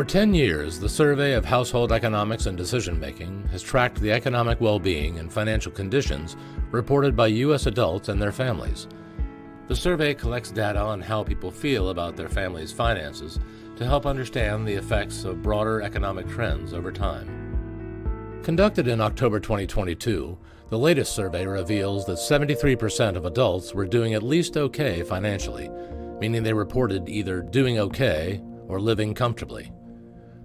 For 10 years, the Survey of Household Economics and Decision-Making has tracked the economic well-being and financial conditions reported by U.S. adults and their families. The survey collects data on how people feel about their family's finances to help understand the effects of broader economic trends over time. Conducted in October 2022, the latest survey reveals that 73% of adults were doing at least okay financially, meaning they reported either doing okay or living comfortably.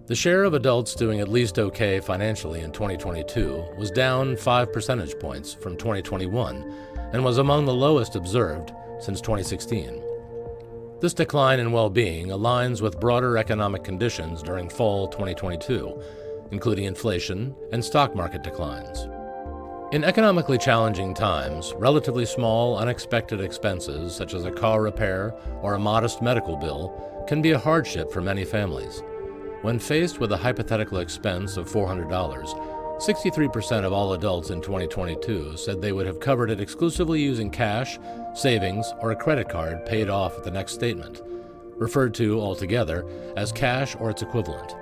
The share of adults doing at least okay financially in 2022 was down 5 percentage points from 2021 and was among the lowest observed since 2016. This decline in well-being aligns with broader economic conditions during fall 2022, including inflation and stock market declines. In economically challenging times, relatively small, unexpected expenses such as a car repair or a modest medical bill can be a hardship for many families. When faced with a hypothetical expense of $400, 63% of all adults in 2022 said they would have covered it exclusively using cash, savings, or a credit card paid off at the next statement, referred to altogether as cash or its equivalent.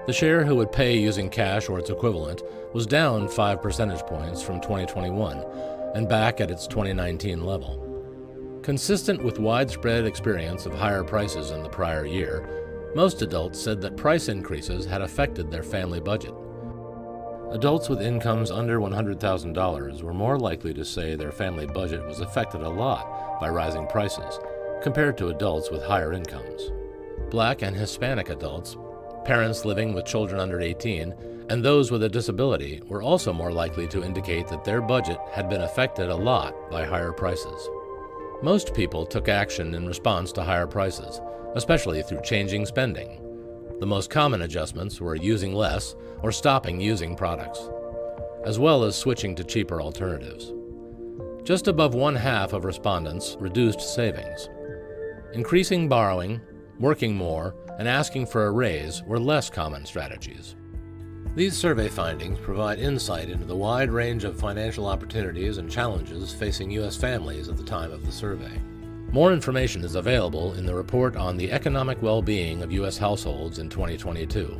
The share who would pay using cash or its equivalent was down 5 percentage points from 2021 and back at its 2019 level. Consistent with widespread experience of higher prices in the prior year, most adults said that price increases had affected their family budget. Adults with incomes under $100,000 were more likely to say their family budget was affected a lot by rising prices, compared to adults with higher incomes. Black and Hispanic adults, parents living with children under 18, and those with a disability were also more likely to indicate that their budget had been affected a lot by higher prices. Most people took action in response to higher prices, especially through changing spending. The most common adjustments were using less or stopping using products, as well as switching to cheaper alternatives. Just above 1/2 of respondents reduced savings. Increasing borrowing, working more, and asking for a raise were less common strategies. These survey findings provide insight into the wide range of financial opportunities and challenges facing U.S. families at the time of the survey. More information is available in the report on the economic well-being of U.S. households in 2022.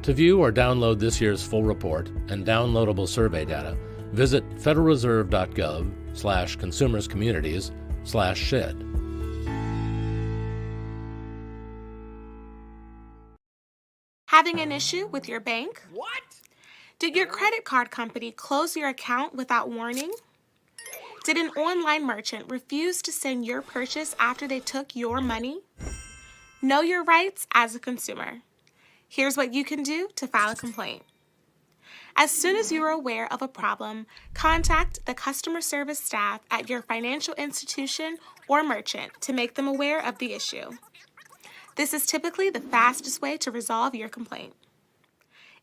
To view or download this year's full report and downloadable survey data, visit federalreserve.gov/consumerscommunities/shed. Having an issue with your bank? What? Did your credit card company close your account without warning? Did an online merchant refuse to send your purchase after they took your money? Know your rights as a consumer. Here's what you can do to file a complaint. As soon as you are aware of a problem, contact the customer service staff at your financial institution or merchant to make them aware of the issue. This is typically the fastest way to resolve your complaint.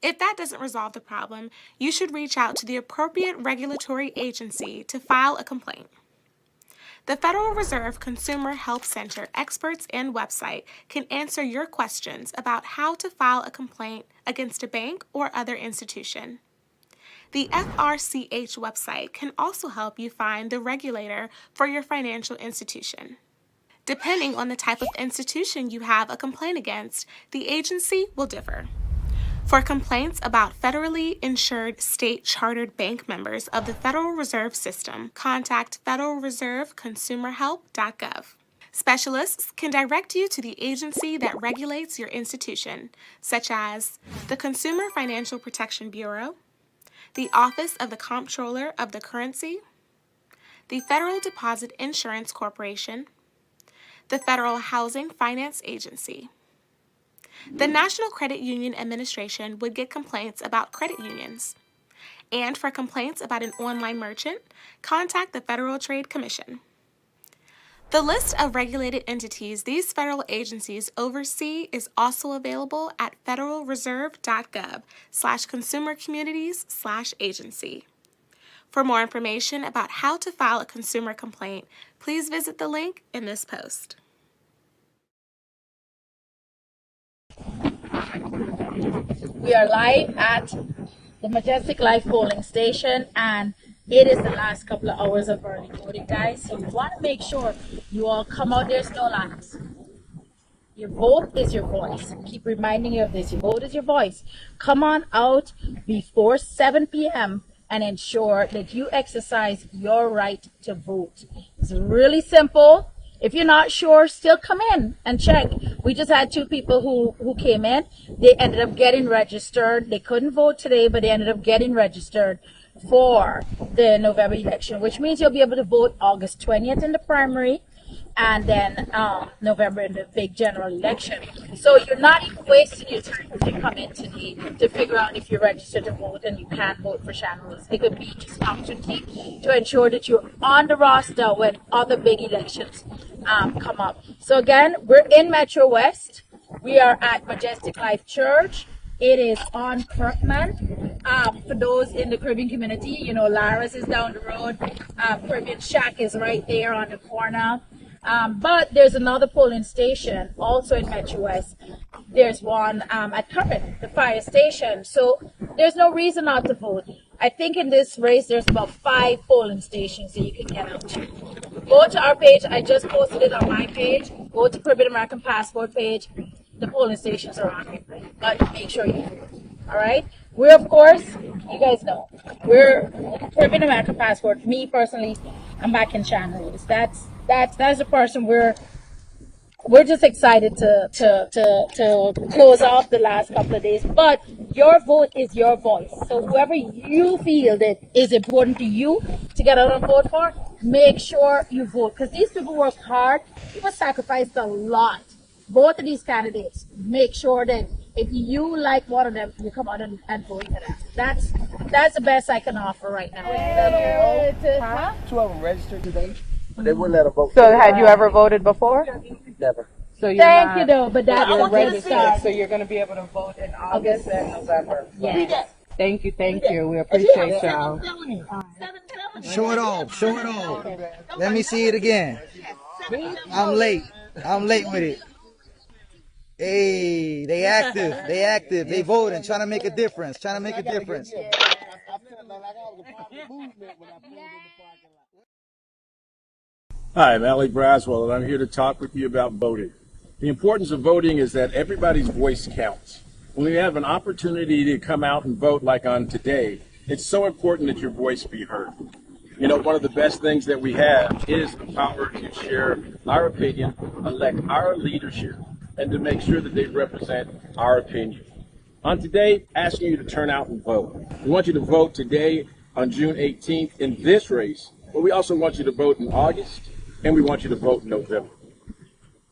If that doesn't resolve the problem, you should reach out to the appropriate regulatory agency to file a complaint. The Federal Reserve Consumer Help Center experts and website can answer your questions about how to file a complaint against a bank or other institution. The FRCH website can also help you find the regulator for your financial institution. Depending on the type of institution you have a complaint against, the agency will differ. For complaints about federally insured state-chartered bank members of the Federal Reserve System, contact federalreserveconsumerhelp.gov. Specialists can direct you to the agency that regulates your institution, such as the Consumer Financial Protection Bureau, the Office of the Comptroller of the Currency, the Federal Deposit Insurance Corporation, the Federal Housing Finance Agency. The National Credit Union Administration would get complaints about credit unions. And for complaints about an online merchant, contact the Federal Trade Commission. The list of regulated entities these federal agencies oversee is also available at federalreserve.gov/consumercommunities/agency. For more information about how to file a consumer complaint, please visit the link in this post. We are live at the Majestic Life polling station, and it is the last couple of hours of early voting, guys. So we want to make sure you all come out. There's no lines. Your vote is your voice. Keep reminding you of this. Your vote is your voice. Come on out before 7 p.m. and ensure that you exercise your right to vote. It's really simple. If you're not sure, still come in and check. We just had 2 people who came in. They ended up getting registered. They couldn't vote today, but they ended up getting registered for the November election, which means you'll be able to vote August 20th in the primary, and then November in the big general election. So you're not even wasting your time if you come in today to figure out if you're registered to vote and you can't vote for Shannon Rose. It could be just an opportunity to ensure that you're on the roster when other big elections come up. So again, we're in Metro West. We are at Majestic Life Church. It is on Kirkman. For those in the Caribbean community, you know, Lara's is down the road. Caribbean Shack is right there on the corner. But there's another polling station also in Metro West. There's one at Curran, the fire station. So there's no reason not to vote. I think in this race, there's about 5 polling stations that you can get out to. Go to our page. I just posted it on my page. Go to Caribbean American Passport page. The polling stations are on here. But make sure you vote. All right? We're, of course, you guys know, we're Caribbean American Passport. Me, personally, I'm back in Shannon Rose. That's the person we're just excited to close off the last couple of days. But your vote is your voice. So whoever you feel that is important to you to get out and vote for, make sure you vote. Because these people work hard. People sacrificed a lot. Both of these candidates, make sure that if you like one of them, you come out and vote for them. That's the best I can offer right now. 2 of them registered today. They wouldn't let them vote. So had you ever voted before? Never. So you're Thank you though, but that's You're a great start. registered, so you're going to be able to vote in August and November. Yes. Thank you. We appreciate y'all. Show it off. Show it off. Let me see it again. I'm late. I'm late with it. Hey, they active. They active. They voting, trying to make a difference. Trying to make a difference. Hi, I'm Ali Braswell, and I'm here to talk with you about voting. The importance of voting is that everybody's voice counts. When we have an opportunity to come out and vote like on today, it's so important that your voice be heard. You know, one of the best things that we have is the power to share our opinion, elect our leadership, and to make sure that they represent our opinion. On today, asking you to turn out and vote. We want you to vote today on June 18th in this race, but we also want you to vote in August, and we want you to vote in November.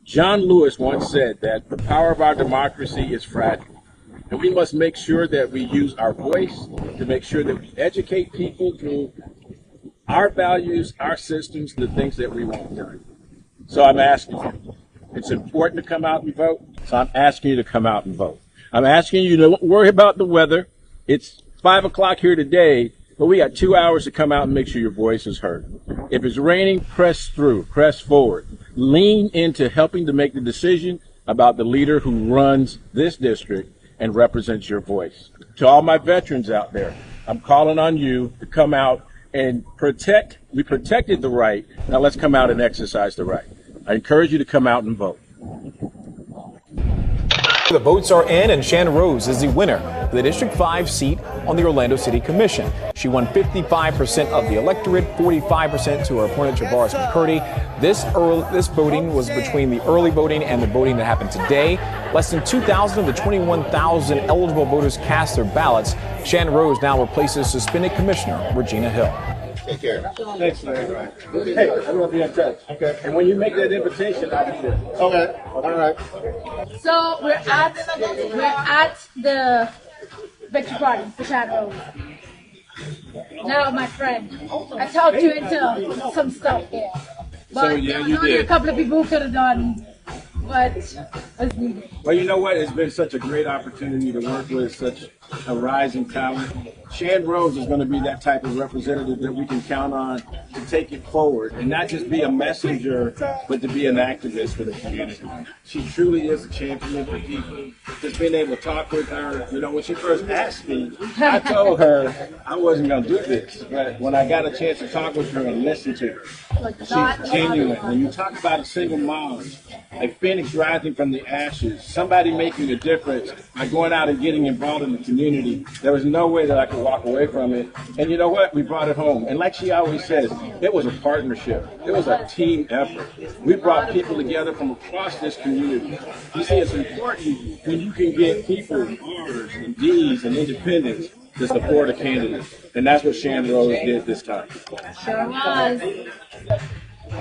John Lewis once said that the power of our democracy is fragile, and we must make sure that we use our voice to make sure that we educate people through our values, our systems, the things that we want done. So I'm asking you, it's important to come out and vote, so I'm asking you to come out and vote. I'm asking you to don't worry about the weather. It's 5 o'clock here today, but we got 2 hours to come out and make sure your voice is heard. If it's raining, press through, press forward. Lean into helping to make the decision about the leader who runs this district and represents your voice. To all my veterans out there, I'm calling on you to come out and protect. We protected the right. Now let's come out and exercise the right. I encourage you to come out and vote. The votes are in, and Shannon Rose is the winner of the District 5 seat on the Orlando City Commission. She won 55% of the electorate, 45% to her opponent, Javaris McCurdy. This voting was between the early voting and the voting that happened today. Less than 2,000 of the 21,000 eligible voters cast their ballots. Shannon Rose now replaces suspended Commissioner Regina Hill. Take care. Thanks, man. Hey, I'm going to be in touch. Okay. And when you make that invitation, I'll be there. Okay. All right. So we're at the victory party for Shannon Rose. Now, my friend, I talked you into some stuff here. But So, yeah, you there were did. a couple of people who could have done what was needed. Well, you know what? It's been such a great opportunity to work with such a rising talent. Shan Rose is going to be that type of representative that we can count on to take it forward and not just be a messenger, but to be an activist for the community. She truly is a champion for people. Just being able to talk with her, you know, when she first asked me, I told her I wasn't going to do this, but when I got a chance to talk with her and listen to her, she's genuine. When you talk about a single mom, a phoenix rising from the ashes, somebody making a difference by going out and getting involved in the community, there was no way that I could walk away from it. And you know what? We brought it home. And like she always says, it was a partnership. It was a team effort. We brought people together from across this community. You see, it's important when you can get people, R's and D's and independents, to support a candidate. And that's what Shan Rose did this time. Sure was. I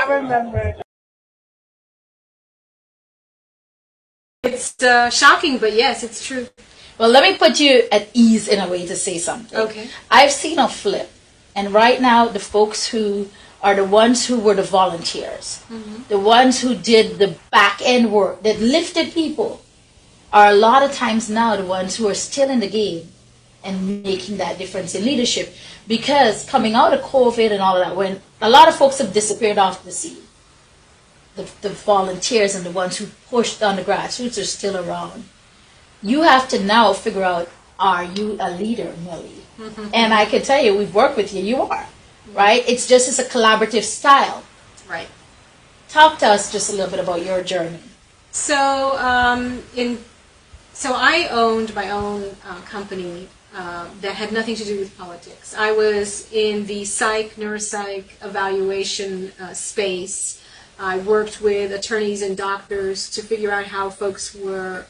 remember. It's shocking, but yes, it's true. Well, let me put you at ease in a way to say something. Okay. I've seen a flip. And right now, the folks who are the ones who were the volunteers, the ones who did the back end work, that lifted people, are a lot of times now the ones who are still in the game and making that difference in leadership. Because coming out of COVID and all of that, when a lot of folks have disappeared off the scene, the volunteers and the ones who pushed on the grassroots are still around. You have to now figure out, are you a leader, Millie? And I can tell you, we've worked with you, you are, right? It's just as a collaborative style. Right. Talk to us just a little bit about your journey. So, so I owned my own company that had nothing to do with politics. I was in the neuropsych evaluation space. I worked with attorneys and doctors to figure out how folks were,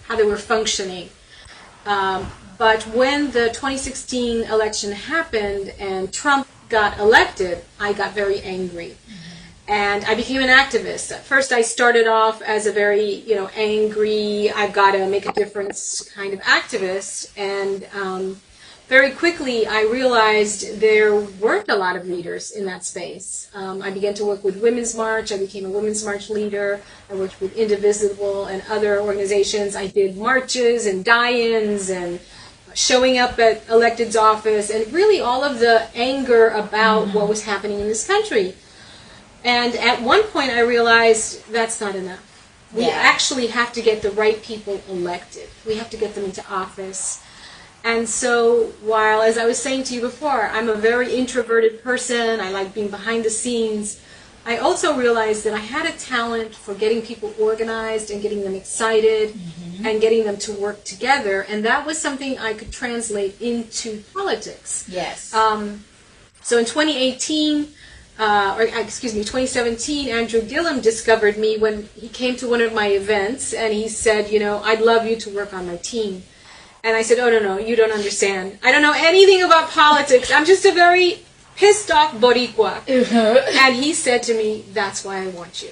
how they were functioning. But when the 2016 election happened and Trump got elected, I got very angry. And I became an activist. At first I started off as a very, angry, I've got to make a difference kind of activist. And very quickly I realized there weren't a lot of leaders in that space. I began to work with Women's March. I became a Women's March leader. I worked with Indivisible and other organizations. I did marches and die-ins and showing up at elected's office and really all of the anger about what was happening in this country. And at one point I realized that's not enough. We actually have to get the right people elected. We have to get them into office. And so while, as I was saying to you before, I'm a very introverted person, I like being behind the scenes, I also realized that I had a talent for getting people organized and getting them excited and getting them to work together. And that was something I could translate into politics. Yes. So in 2017, Andrew Gillum discovered me when he came to one of my events and he said, I'd love you to work on my team. And I said, oh, no, you don't understand. I don't know anything about politics. I'm just a very pissed off Boricua. And he said to me, that's why I want you.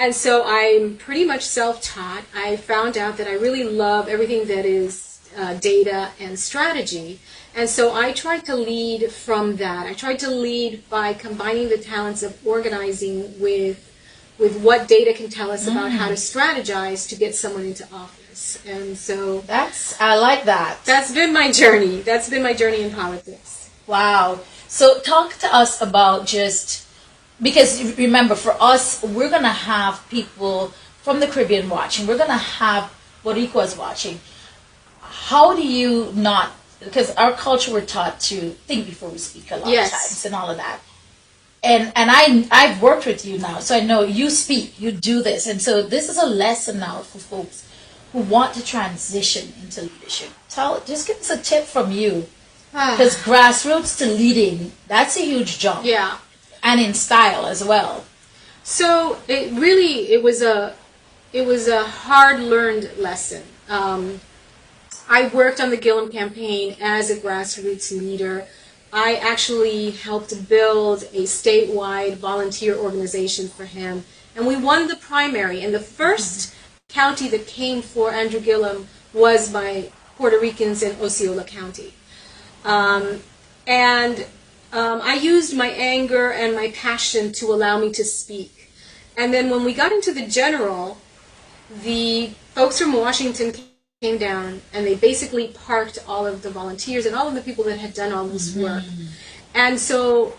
And so I'm pretty much self-taught. I found out that I really love everything that is data and strategy. And so I tried to lead from that. I tried to lead by combining the talents of organizing with what data can tell us about how to strategize to get someone into office. And so I like that. That's been my journey. That's been my journey in politics. Wow. So talk to us about because remember, for us, we're going to have people from the Caribbean watching. We're going to have Boricuas watching. How do you not, because our culture, we're taught to think before we speak a lot of times and all of that. And I've worked with you now, so I know you speak, you do this. And so this is a lesson now for folks who want to transition into leadership. Just give us a tip from you. Because grassroots to leading, that's a huge jump. Yeah. And in style as well. So it was a hard-learned lesson. I worked on the Gillum campaign as a grassroots leader. I actually helped build a statewide volunteer organization for him. And we won the primary. And the first county that came for Andrew Gillum was by Puerto Ricans in Osceola County. I used my anger and my passion to allow me to speak. And then when we got into the general, the folks from Washington came down and they basically parked all of the volunteers and all of the people that had done all this work. And so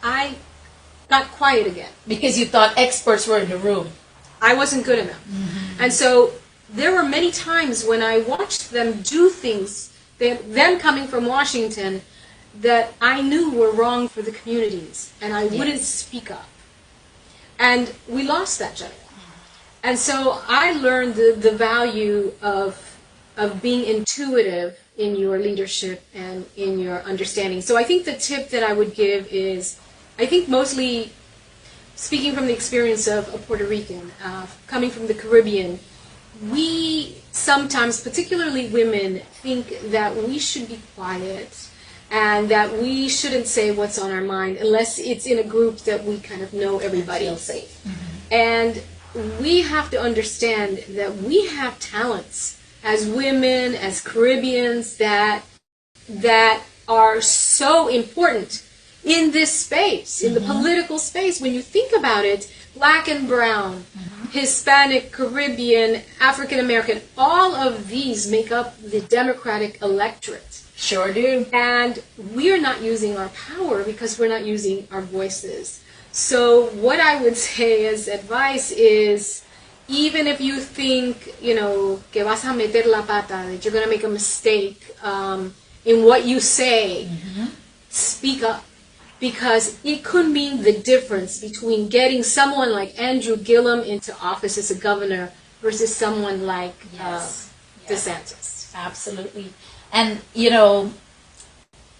I got quiet again. Because you thought experts were in the room. I wasn't good enough. And so there were many times when I watched them do things, them coming from Washington, that I knew were wrong for the communities, and I wouldn't speak up. And we lost that general. And so I learned the value of being intuitive in your leadership and in your understanding. So I think the tip that I would give is, I think mostly speaking from the experience of a Puerto Rican, coming from the Caribbean, we sometimes, particularly women, think that we should be quiet and that we shouldn't say what's on our mind unless it's in a group that we kind of know everybody. Feel safe. And we have to understand that we have talents as women, as Caribbeans, that are so important in this space, in the political space. When you think about it, Black and brown, Hispanic, Caribbean, African American, all of these make up the Democratic electorate. Sure do. And we're not using our power because we're not using our voices. So what I would say as advice is, even if you think, que vas a meter la pata, that you're going to make a mistake in what you say, speak up. Because it could mean the difference between getting someone like Andrew Gillum into office as a governor versus someone like DeSantis. Absolutely. And,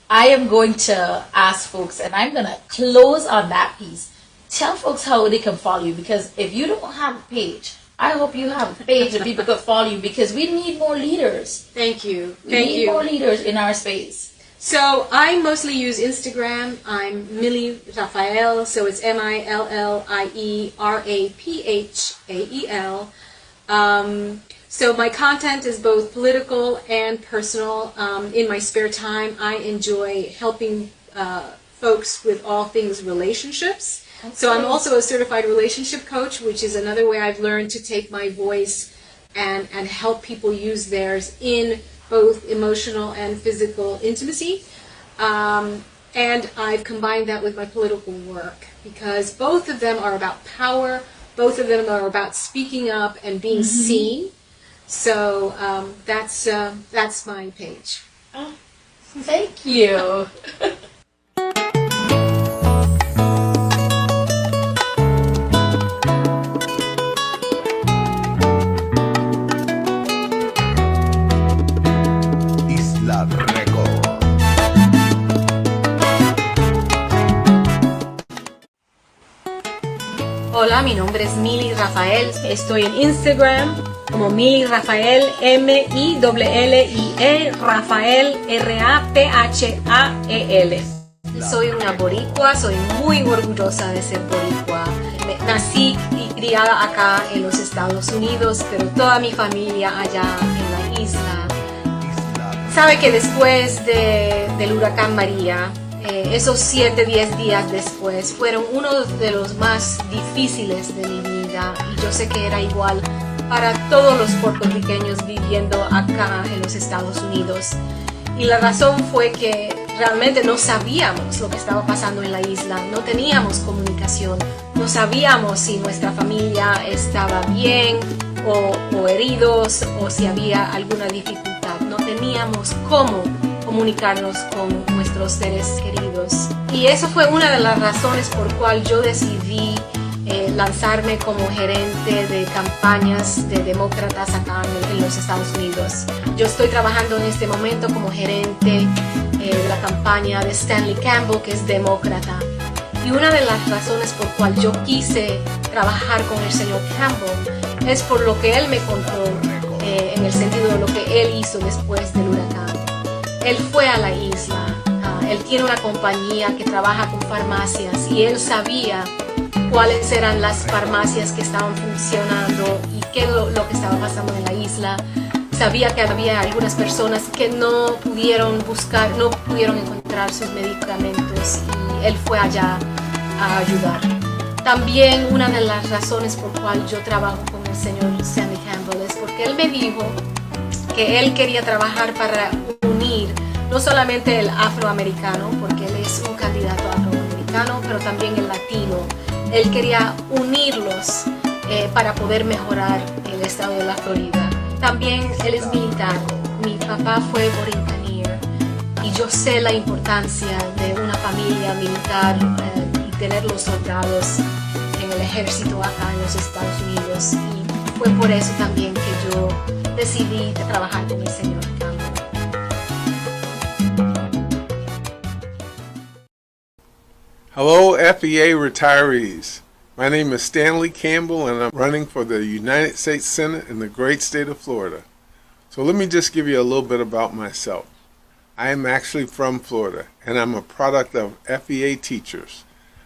I am going to ask folks, and I'm going to close on that piece. Tell folks how they can follow you, because if you don't have a page, I hope you have a page that people could follow you, because we need more leaders. Thank you. We need more leaders in our space. So I mostly use Instagram. I'm Millie Rafael, so it's MILLIERAPHAEL. So my content is both political and personal. In my spare time, I enjoy helping folks with all things relationships. So I'm also a certified relationship coach, which is another way I've learned to take my voice and help people use theirs in both emotional and physical intimacy. And I've combined that with my political work, because both of them are about power, both of them are about speaking up and being seen. So that's my page. Oh, thank you. Hola, mi nombre es Millie Rafael. Estoy en Instagram como Millie Rafael, MILLIE, Rafael, RAPHAEL. Soy una boricua, soy muy orgullosa de ser boricua. Nací y criada acá en los Estados Unidos, pero toda mi familia allá en la isla. Sabe que después del huracán María, esos 7-10 días después fueron uno de los más difíciles de mi vida, y yo sé que era igual para todos los puertorriqueños viviendo acá en los Estados Unidos. Y la razón fue que realmente no sabíamos lo que estaba pasando en la isla, no teníamos comunicación, no sabíamos si nuestra familia estaba bien o heridos, o si había alguna dificultad. No teníamos cómo comunicarnos con nuestros seres queridos. Y eso fue una de las razones por cual yo decidí lanzarme como gerente de campañas de demócratas acá en los Estados Unidos. Yo estoy trabajando en este momento como gerente de la campaña de Stanley Campbell, que es demócrata. Y una de las razones por cual yo quise trabajar con el señor Campbell es por lo que él me contó, en el sentido de lo que él hizo después del huracán. Él fue a la isla, él tiene una compañía que trabaja con farmacias, y él sabía cuáles eran las farmacias que estaban funcionando y qué es lo que estaba pasando en la isla. Sabía que había algunas personas que no pudieron encontrar sus medicamentos, y él fue allá a ayudar. También una de las razones por cual yo trabajo con el señor Stanley Campbell es porque él me dijo que él quería trabajar para unir no solamente el afroamericano, porque él es un candidato afroamericano, pero también el latino. Él quería unirlos para poder mejorar el estado de la Florida. También él es militar. Mi papá fue borinqanier y yo sé la importancia de una familia militar y tener los soldados en el ejército acá en los Estados Unidos. Y fue por eso también que yo decidí trabajar con el señor Campbell. Hello, FEA retirees. My name is Stanley Campbell, and I'm running for the United States Senate in the great state of Florida. So let me just give you a little bit about myself. I am actually from Florida, and I'm a product of FEA teachers.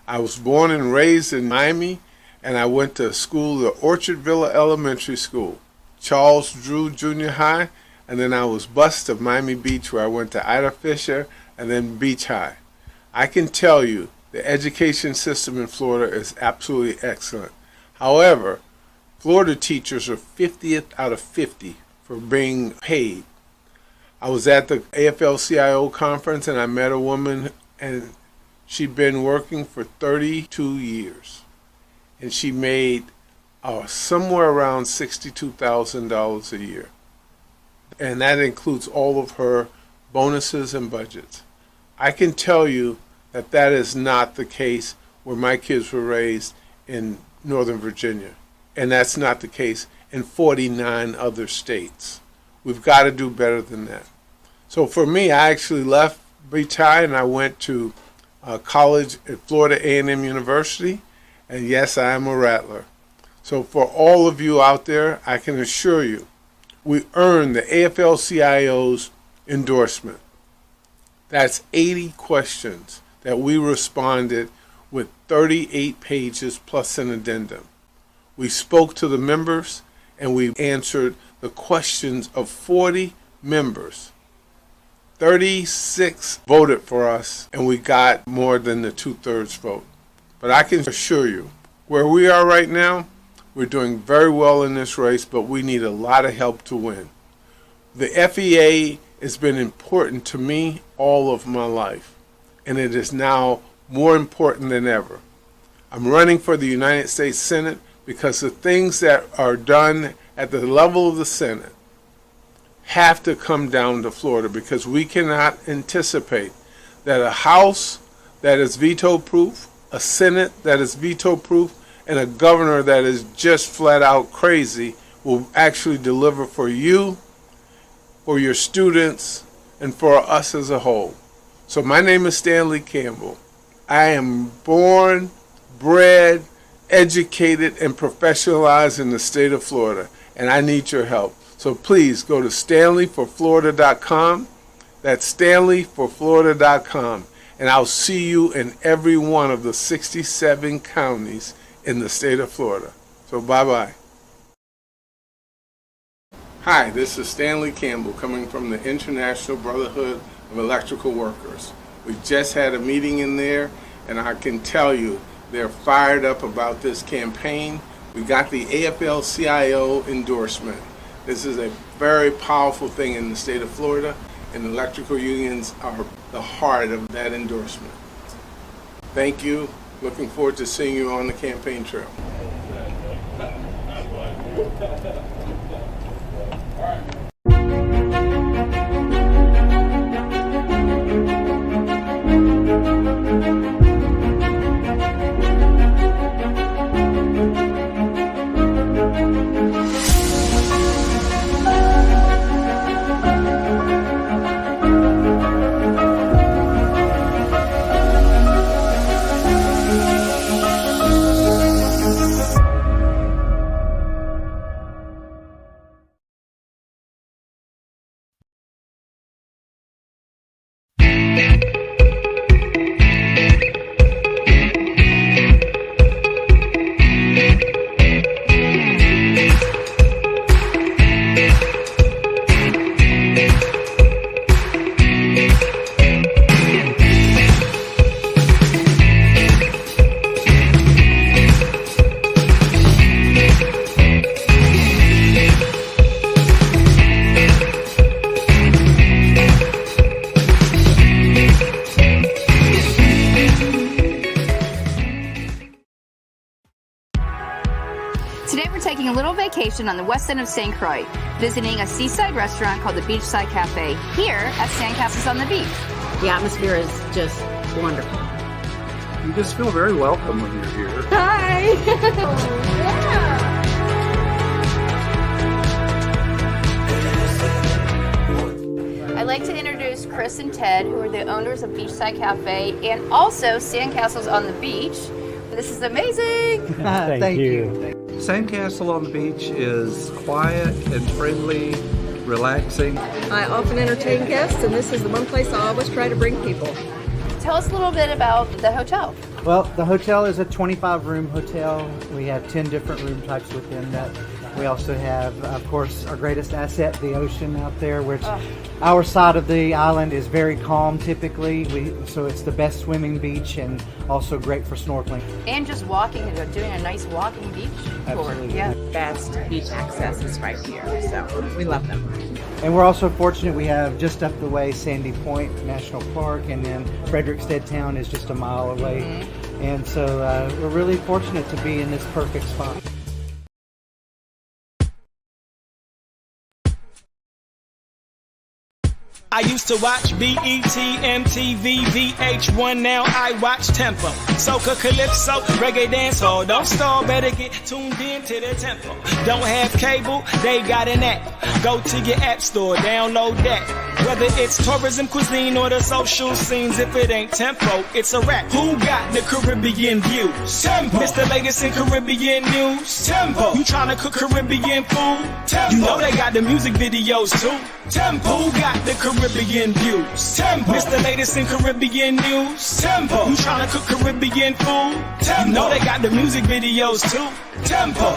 I was born and raised in Miami, and I went to school, the Orchard Villa Elementary School, Charles Drew Junior High, and then I was bused to Miami Beach, where I went to Ida Fisher and then Beach High. I can tell you the education system in Florida is absolutely excellent. However, Florida teachers are 50th out of 50 for being paid. I was at the AFL-CIO conference and I met a woman, and she'd been working for 32 years. And she made somewhere around $62,000 a year. And that includes all of her bonuses and budgets. I can tell you that that is not the case where my kids were raised in Northern Virginia. And that's not the case in 49 other states. We've got to do better than that. So for me, I actually left Beach High and I went to college at Florida A&M University. And yes, I am a Rattler. So for all of you out there, I can assure you, we earned the AFL-CIO's endorsement. That's 80 questions that we responded with 38 pages plus an addendum. We spoke to the members and we answered the questions of 40 members. 36 voted for us and we got more than the 2/3 vote. But I can assure you, where we are right now, we're doing very well in this race, but we need a lot of help to win. The FEA has been important to me all of my life, and it is now more important than ever. I'm running for the United States Senate because the things that are done at the level of the Senate have to come down to Florida, because we cannot anticipate that a House that is veto-proof, a Senate that is veto-proof, and a governor that is just flat out crazy will actually deliver for you, for your students, and for us as a whole. So my name is Stanley Campbell. I am born, bred, educated, and professionalized in the state of Florida, and I need your help. So please go to StanleyForFlorida.com. That's StanleyForFlorida.com, and I'll see you in every one of the 67 counties in the state of Florida. So bye-bye. Hi, this is Stanley Campbell coming from the International Brotherhood of Electrical Workers. We just had a meeting in there, and I can tell you they're fired up about this campaign. We got the AFL-CIO endorsement. This is a very powerful thing in the state of Florida, and electrical unions are the heart of that endorsement. Thank you. Looking forward to seeing you on the campaign trail. vacation on the west end of St. Croix, visiting a seaside restaurant called the Beachside Cafe here at Sandcastles on the Beach. The atmosphere is just wonderful. You just feel very welcome when you're here. Hi! I'd like to introduce Chris and Ted, who are the owners of Beachside Cafe and also Sandcastles on the Beach. This is amazing! Thank you. Sandcastle on the Beach is quiet and friendly, relaxing. I often entertain guests, and this is the one place I always try to bring people. Tell us a little bit about the hotel. Well, the hotel is a 25-room hotel. We have 10 different room types within that. We also have, of course, our greatest asset, the ocean out there, which our side of the island is very calm typically. So it's the best swimming beach and also great for snorkeling. And just walking, doing a nice walking beach tour. Absolutely. Yeah. Best beach access is right here, so we love them. And we're also fortunate we have just up the way Sandy Point National Park, and then Frederickstead Town is just a mile away. Mm-hmm. And so we're really fortunate to be in this perfect spot. I used to watch BET, MTV, VH1, now I watch Tempo. Soca, Calypso, Reggae Dancehall. Don't stall, better get tuned in to the tempo. Don't have cable, they got an app. Go to your app store, download that. Whether it's tourism, cuisine, or the social scenes, if it ain't Tempo, it's a rap. Who got the Caribbean views? Tempo. Mr. Latest in Caribbean news? Tempo. You tryna cook Caribbean food? Tempo. You know they got the music videos too? Tempo. Who got the Caribbean views? Tempo. Mr. Latest in Caribbean news? Tempo. You tryna cook Caribbean food? Tempo. You know they got the music videos too? Tempo.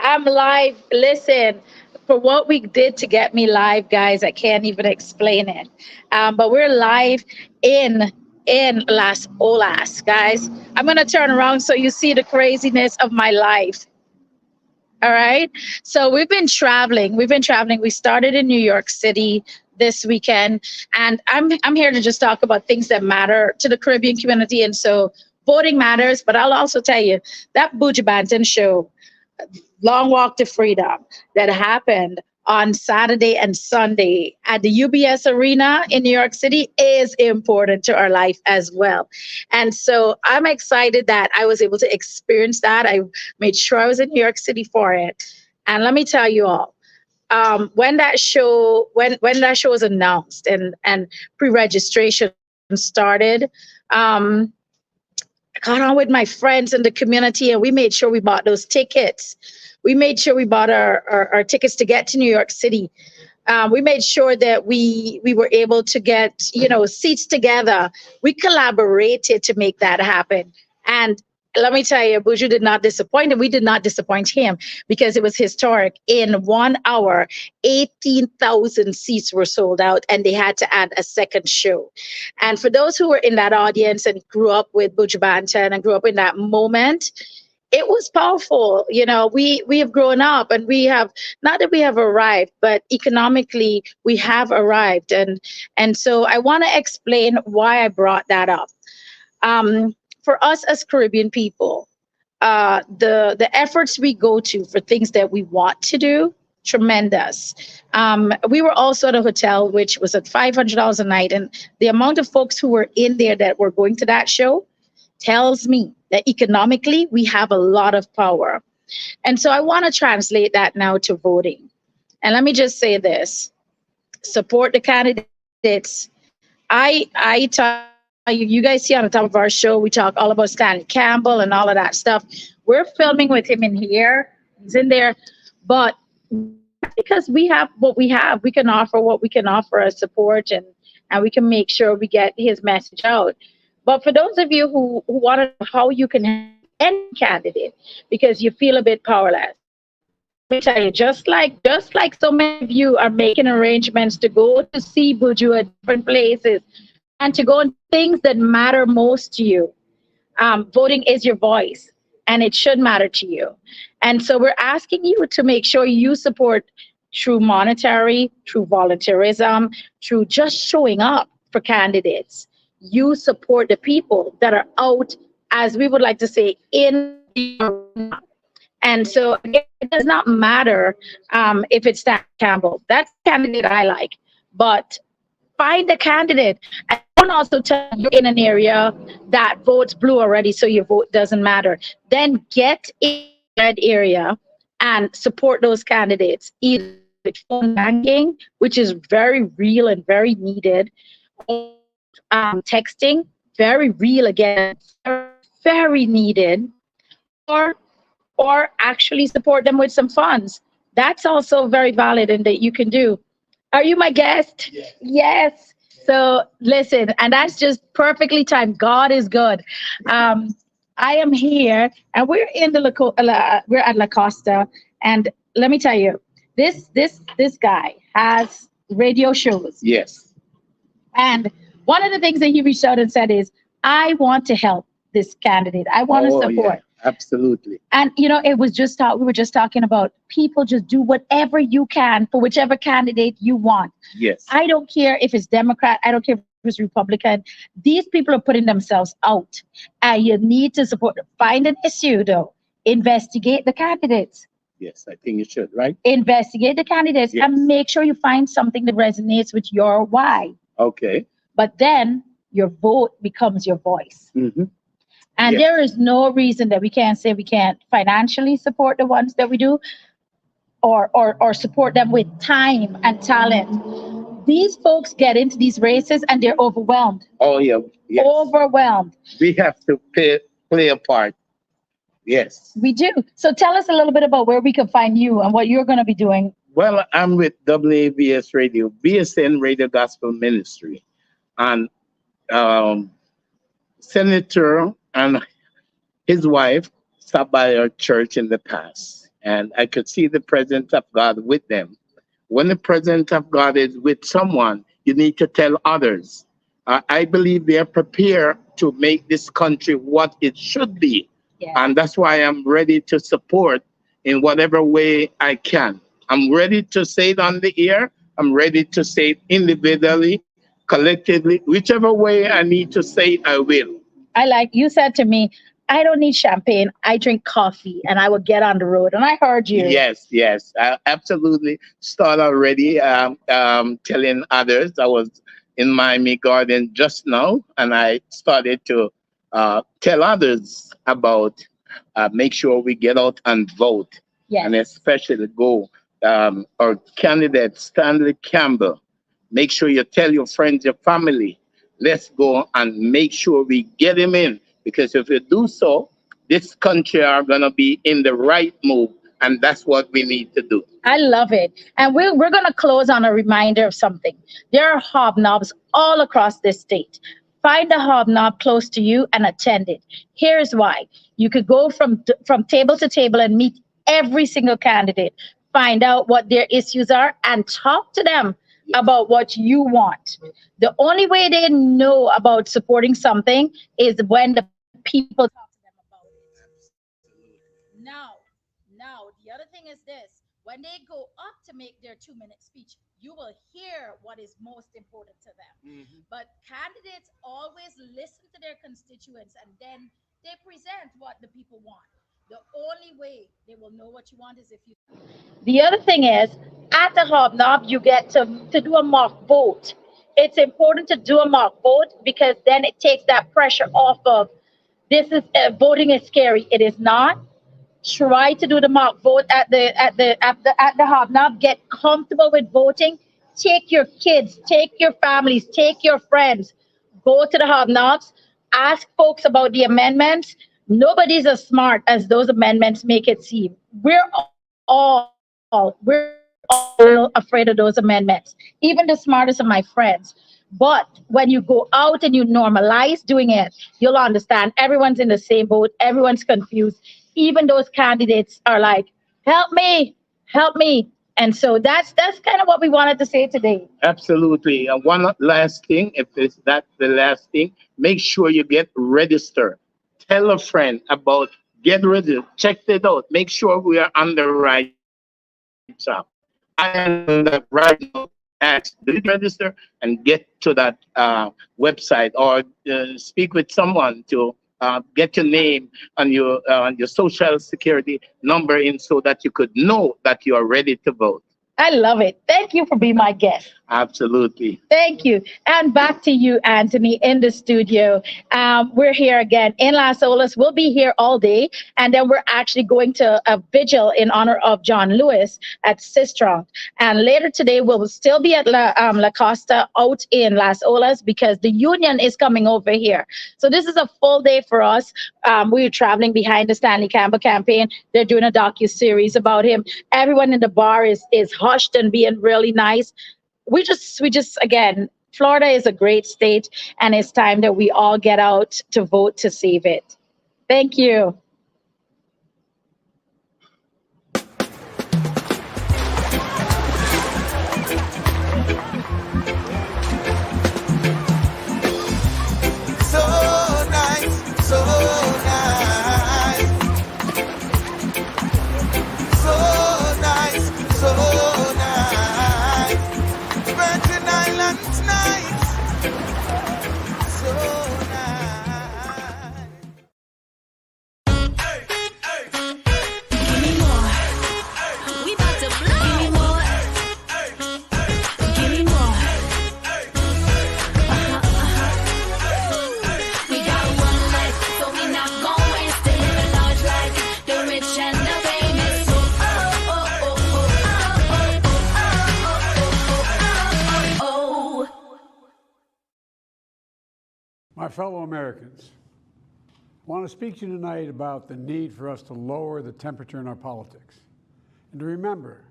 I'm live. Listen, for what we did to get me live, guys, I can't even explain it. But we're live in Las Olas, guys. I'm going to turn around so you see the craziness of my life. All right. So we've been traveling. We started in New York City this weekend, and I'm here to just talk about things that matter to the Caribbean community. And so voting matters, but I'll also tell you that Buju Banton show, Long Walk to Freedom, that happened on Saturday and Sunday at the UBS Arena in New York City is important to our life as well. And so I'm excited that I was able to experience that. I made sure I was in New York City for it. And let me tell you all, when that show was announced and pre-registration started, I got on with my friends in the community, and we made sure we bought those tickets. We made sure we bought our tickets to get to New York City. We made sure that we were able to get, seats together. We collaborated to make that happen. And let me tell you, Buju did not disappoint, and we did not disappoint him, because it was historic. In 1 hour, 18,000 seats were sold out, and they had to add a second show. And for those who were in that audience and grew up with Buju Banton and grew up in that moment, it was powerful. We have grown up, and we have, not that we have arrived, but economically we have arrived. And so I want to explain why I brought that up. For us as Caribbean people, the efforts we go to for things that we want to do, tremendous. We were also at a hotel, which was at $500 a night. And the amount of folks who were in there that were going to that show tells me that economically we have a lot of power. And so I want to translate that now to voting. And let me just say this: support the candidates. I talk, you guys see on the top of our show, we talk all about Stanley Campbell and all of that stuff. We're filming with him in here. He's in there. But because we have what we have, we can offer what we can offer as support, and we can make sure we get his message out. But for those of you who want to know how you can help any candidate because you feel a bit powerless, let me tell you, just like so many of you are making arrangements to go to see Buju at different places and to go on things that matter most to you, voting is your voice, and it should matter to you. And so we're asking you to make sure you support through monetary, through volunteerism, through just showing up for candidates. You support the people that are out, as we would like to say, in the arena. And so it does not matter if it's Stan Campbell. That's the candidate I like. But find a candidate. And don't also tell you in an area that votes blue already, so your vote doesn't matter. Then get in that area and support those candidates, either with phone banking, which is very real and very needed, or texting, very real again, very needed, or actually support them with some funds. That's also very valid and that you can do. Are you my guest? Yes. Yes. So listen, and that's just perfectly timed. God is good. I am here, and we're in we're at La Costa, and let me tell you, this guy has radio shows. Yes. And one of the things that he reached out and said is, I want to help this candidate. I want to support. Yeah, absolutely. And it was just we were just talking about people just do whatever you can for whichever candidate you want. Yes. I don't care if it's Democrat. I don't care if it's Republican. These people are putting themselves out, and you need to support. Find an issue though. Investigate the candidates. Yes, I think you should, right? Investigate the candidates and make sure you find something that resonates with your why. Okay. But then your vote becomes your voice. Mm-hmm. And there is no reason that we can't say we can't financially support the ones that we do, or support them with time and talent. These folks get into these races and they're overwhelmed. Oh, yeah. Yes. Overwhelmed. We have to play a part. Yes. We do. So tell us a little bit about where we can find you and what you're going to be doing. Well, I'm with WABS Radio, BSN Radio Gospel Ministry. And Senator and his wife stopped by our church in the past, and I could see the presence of God with them. When the presence of God is with someone, you need to tell others. I believe they are prepared to make this country what it should be. Yeah. And that's why I'm ready to support in whatever way I can. I'm ready to say it on the air. I'm ready to say it individually, collectively, whichever way I need to say it, I will. You said to me, I don't need champagne. I drink coffee, and I will get on the road. And I heard you. Yes. I absolutely start already telling others. I was in Miami Garden just now, and I started to tell others about make sure we get out and vote. Yes. And especially go our candidate, Stanley Campbell. Make sure you tell your friends, your family. Let's go and make sure we get him in. Because if you do so, this country are going to be in the right move. And that's what we need to do. I love it. And we're going to close on a reminder of something. There are hobnobs all across this state. Find a hobnob close to you and attend it. Here's why. You could go from table to table and meet every single candidate. Find out what their issues are and talk to them about what you want. The only way they know about supporting something is when the people talk to them about it. Now, the other thing is this. When they go up to make their 2-minute speech, you will hear what is most important to them. Mm-hmm. But candidates always listen to their constituents, and then they present what the people want. The only way they will know what you want is if you... The other thing is, at the hobnob, you get to do a mock vote. It's important to do a mock vote because then it takes that pressure off of voting is scary. It is not. Try to do the mock vote at the hobnob. Get comfortable with voting. Take your kids, take your families, take your friends. Go to the hobnobs. Ask folks about the amendments. Nobody's as smart as those amendments make it seem. All we're all afraid of those amendments, even the smartest of my friends. But when you go out and you normalize doing it, you'll understand everyone's in the same boat, everyone's confused. Even those candidates are like, help me, help me. And so that's kind of what we wanted to say today. Absolutely. And one last thing, if it's that's the last thing, make sure you get registered. Tell a friend about get registered. Check it out. Make sure we are on the right track. I am right now. Ask, do you register and get to that website or speak with someone to get your name and your social security number in so that you could know that you are ready to vote. I love it. Thank you for being my guest. Absolutely. Thank you. And back to you, Anthony, in the studio. We're here again in Las Olas. We'll be here all day. And then we're actually going to a vigil in honor of John Lewis at Sistrunk. And later today, we'll still be at La Costa out in Las Olas because the union is coming over here. So this is a full day for us. We're traveling behind the Stanley Campbell campaign. They're doing a docu-series about him. Everyone in the bar is hushed and being really nice. We just again, Florida is a great state, and it's time that we all get out to vote to save it. Thank you. So nice, so nice. So nice, so nice. Virgin Islands nice. So nice. Give me more. We about to blow. Give me more. Give me more. We got one life, so we not gon' waste it. Live a large life, the rich and the famous. So My fellow Americans, I want to speak to you tonight about the need for us to lower the temperature in our politics. And to remember,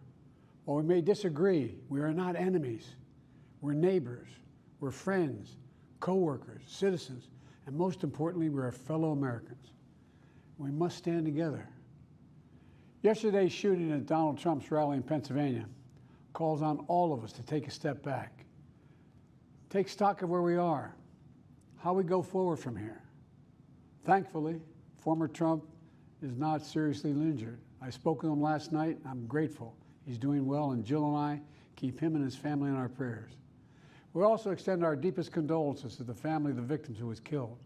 while we may disagree, we are not enemies. We're neighbors, we're friends, co-workers, citizens, and most importantly, we're fellow Americans. We must stand together. Yesterday's shooting at Donald Trump's rally in Pennsylvania calls on all of us to take a step back. Take stock of where we are, how we go forward from here. Thankfully, former Trump is not seriously injured. I spoke with him last night. I'm grateful. He's doing well, and Jill and I keep him and his family in our prayers. We also extend our deepest condolences to the family of the victims who was killed.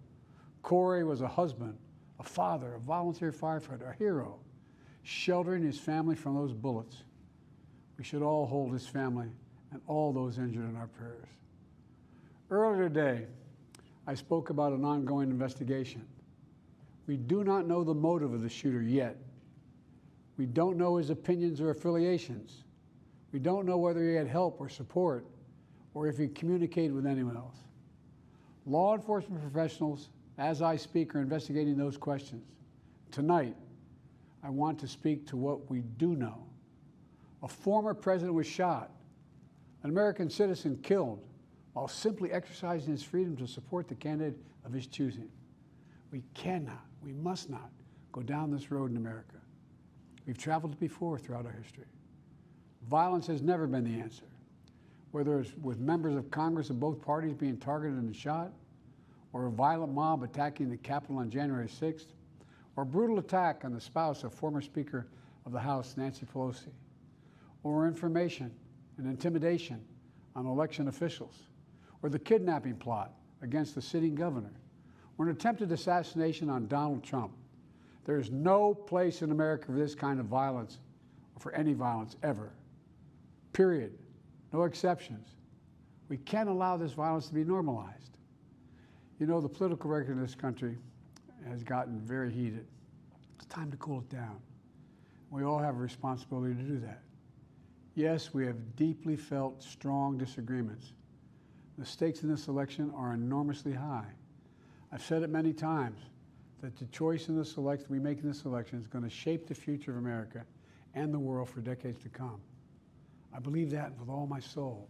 Corey was a husband, a father, a volunteer firefighter, a hero, sheltering his family from those bullets. We should all hold his family and all those injured in our prayers. Earlier today, I spoke about an ongoing investigation. We do not know the motive of the shooter yet. We don't know his opinions or affiliations. We don't know whether he had help or support or if he communicated with anyone else. Law enforcement professionals, as I speak, are investigating those questions. Tonight, I want to speak to what we do know. A former president was shot, an American citizen killed, while simply exercising his freedom to support the candidate of his choosing. We cannot, we must not go down this road in America. We've traveled before throughout our history. Violence has never been the answer, whether it's with members of Congress of both parties being targeted and shot, or a violent mob attacking the Capitol on January 6th, or a brutal attack on the spouse of former Speaker of the House, Nancy Pelosi, or information and intimidation on election officials, or the kidnapping plot against the sitting governor, or an attempted assassination on Donald Trump. There is no place in America for this kind of violence, or for any violence ever. Period. No exceptions. We can't allow this violence to be normalized. You know, the political record in this country has gotten very heated. It's time to cool it down. We all have a responsibility to do that. Yes, we have deeply felt strong disagreements. The stakes in this election are enormously high. I've said it many times. that the choice in the selection we make in this election is going to shape the future of America and the world for decades to come. I believe that with all my soul.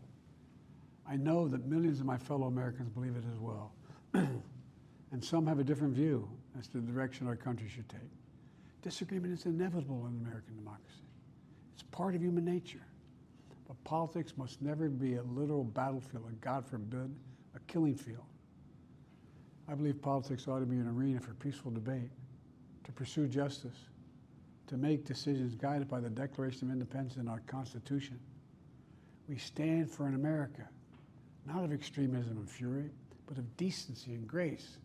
I know that millions of my fellow Americans believe it as well. And some have a different view as to the direction our country should take. Disagreement is inevitable in American democracy. It's part of human nature. But politics must never be a literal battlefield, and God forbid, a killing field. I believe politics ought to be an arena for peaceful debate, to pursue justice, to make decisions guided by the Declaration of Independence and our Constitution. We stand for an America, not of extremism and fury, but of decency and grace.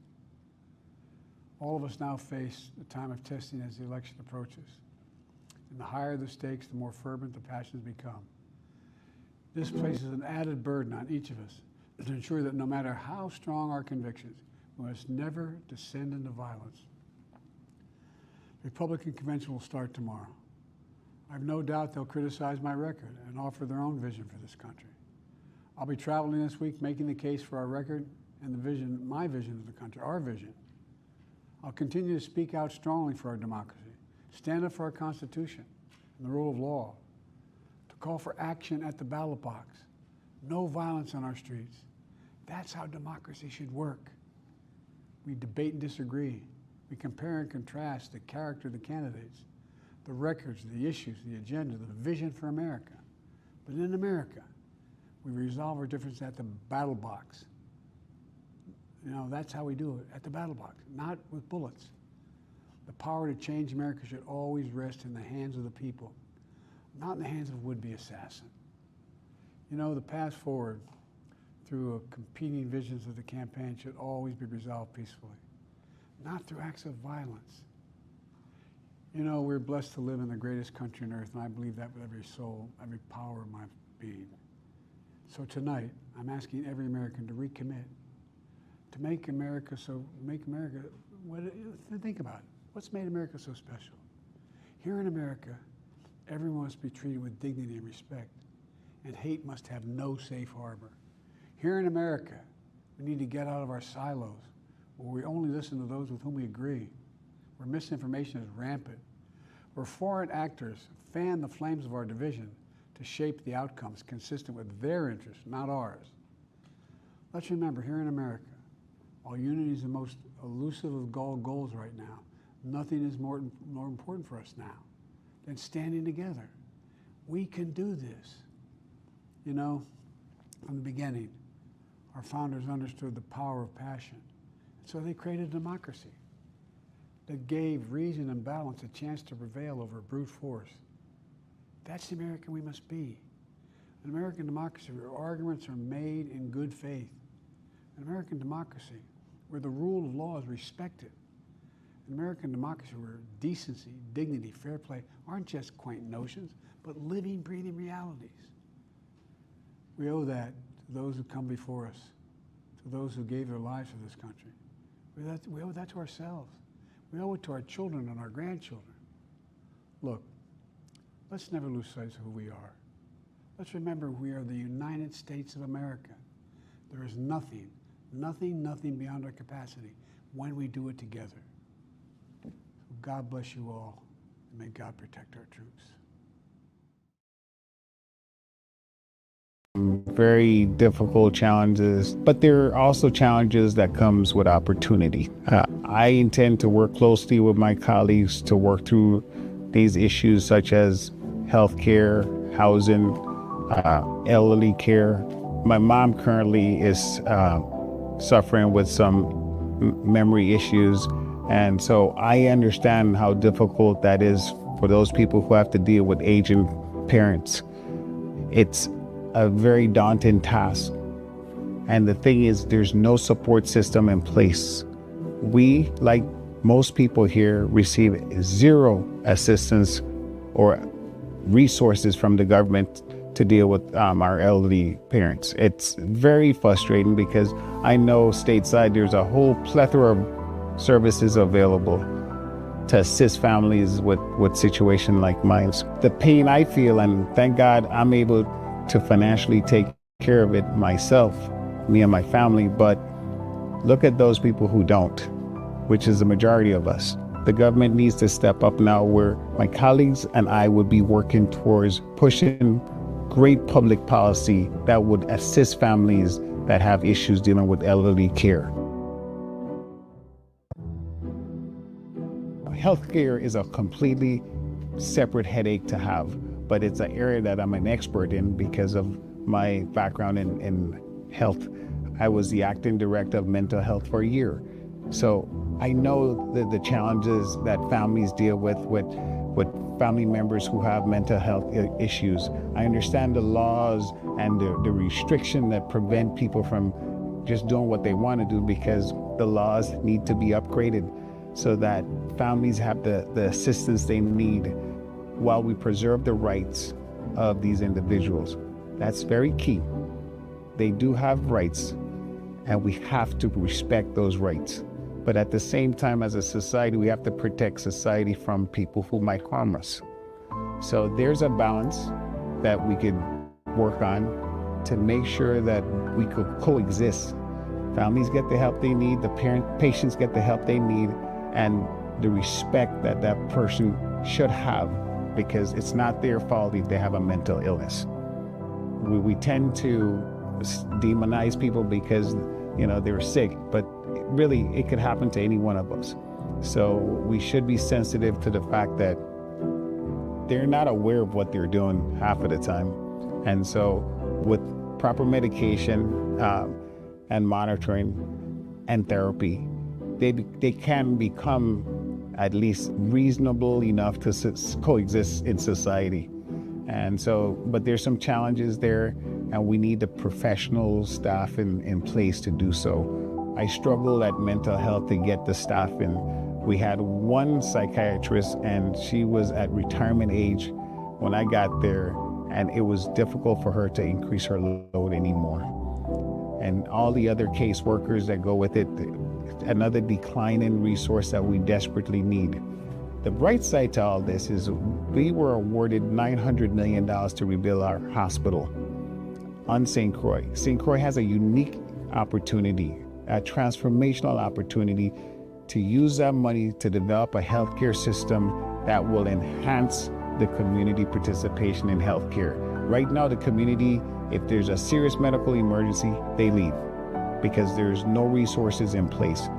All of us now face the time of testing as the election approaches. And the higher the stakes, the more fervent the passions become. This places an added burden on each of us to ensure that no matter how strong our convictions, we must never descend into violence. The Republican convention will start tomorrow. I have no doubt they'll criticize my record and offer their own vision for this country. I'll be traveling this week making the case for our record and the vision, my vision of the country, our vision. I'll continue to speak out strongly for our democracy, stand up for our Constitution and the rule of law, to call for action at the ballot box, no violence on our streets. That's how democracy should work. We debate and disagree. We compare and contrast the character of the candidates, the records, the issues, the agenda, the vision for America. But in America, we resolve our differences at the battle box. You know, that's how we do it, at the battle box, not with bullets. The power to change America should always rest in the hands of the people, not in the hands of a would-be assassin. You know, the path forward through competing visions of the campaign should always be resolved peacefully, not through acts of violence. You know, we're blessed to live in the greatest country on earth, and I believe that with every soul, every power of my being. So tonight, I'm asking every American to recommit, to make America, think about it. What's made America so special? Here in America, everyone must be treated with dignity and respect, and hate must have no safe harbor. Here in America, we need to get out of our silos, where we only listen to those with whom we agree, where misinformation is rampant, where foreign actors fan the flames of our division to shape the outcomes consistent with their interests, not ours. Let's remember, here in America, while unity is the most elusive of all goals right now, nothing is more important for us now than standing together. We can do this. You know, from the beginning, our founders understood the power of passion. And so they created democracy that gave reason and balance a chance to prevail over brute force. That's the American we must be. An American democracy where arguments are made in good faith. An American democracy where the rule of law is respected. An American democracy where decency, dignity, fair play aren't just quaint notions, but living, breathing realities. We owe that to those who come before us, to those who gave their lives for this country. We owe that to ourselves. We owe it to our children and our grandchildren. Look, let's never lose sight of who we are. Let's remember we are the United States of America. There is nothing beyond our capacity when we do it together. So God bless you all, and may God protect our troops. Very difficult challenges, but there are also challenges that comes with opportunity. I intend to work closely with my colleagues to work through these issues such as healthcare, housing, elderly care. My mom currently is suffering with some memory issues, and so I understand how difficult that is for those people who have to deal with aging parents. It's a very daunting task. And the thing is, there's no support system in place. We, like most people here, receive zero assistance or resources from the government to deal with our elderly parents. It's very frustrating because I know stateside there's a whole plethora of services available to assist families with situations like mine. The pain I feel, and thank God I'm able to financially take care of it myself, me and my family, but look at those people who don't. which is the majority of us. The government needs to step up now, where my colleagues and I would be working towards pushing great public policy that would assist families that have issues dealing with elderly care. Healthcare is a completely separate headache to have, but it's an area that I'm an expert in because of my background in health. I was the acting director of mental health for a year. So I know the challenges that families deal with family members who have mental health issues. I understand the laws and the restriction that prevent people from just doing what they want to do, because the laws need to be upgraded so that families have the assistance they need while we preserve the rights of these individuals. That's very key. They do have rights, and we have to respect those rights. But at the same time, as a society, we have to protect society from people who might harm us. So there's a balance that we could work on to make sure that we could coexist. Families get the help they need, patients get the help they need, and the respect that that person should have, because it's not their fault if they have a mental illness. We tend to demonize people because, they're sick, but really it could happen to any one of us. So we should be sensitive to the fact that they're not aware of what they're doing half of the time. And so with proper medication and monitoring and therapy, they can become at least reasonable enough to coexist in society. And so, but there's some challenges there, and we need the professional staff in place to do so. I struggled at mental health to get the staff in. We had one psychiatrist, and she was at retirement age when I got there, and it was difficult for her to increase her load anymore. And all the other caseworkers that go with it, another decline in resource that we desperately need. The bright side to all this is we were awarded $900 million to rebuild our hospital on St. Croix. St. Croix has a unique opportunity, a transformational opportunity to use that money to develop a healthcare system that will enhance the community participation in healthcare. Right now, the community, if there's a serious medical emergency, they leave because there's no resources in place.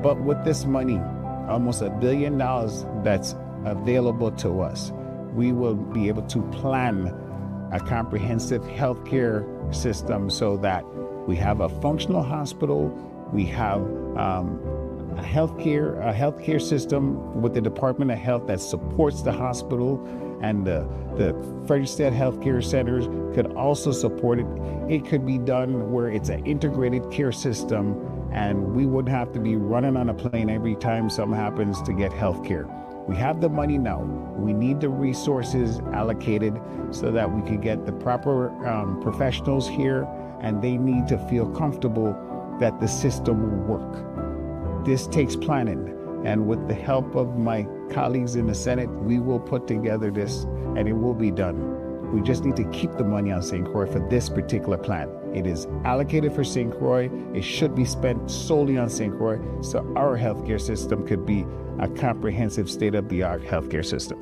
But with this money, almost $1 billion that's available to us, we will be able to plan a comprehensive healthcare system so that we have a functional hospital, we have a healthcare system with the Department of Health that supports the hospital, and the Frederiksted Healthcare Centers could also support it. It could be done where it's an integrated care system, and we wouldn't have to be running on a plane every time something happens to get healthcare. We have the money now. We need the resources allocated so that we can get the proper professionals here, and they need to feel comfortable that the system will work. This takes planning, and with the help of my colleagues in the Senate, we will put together this, and it will be done. We just need to keep the money on St. Croix for this particular plan. It is allocated for St. Croix. It should be spent solely on St. Croix, so our healthcare system could be a comprehensive state-of-the-art healthcare system.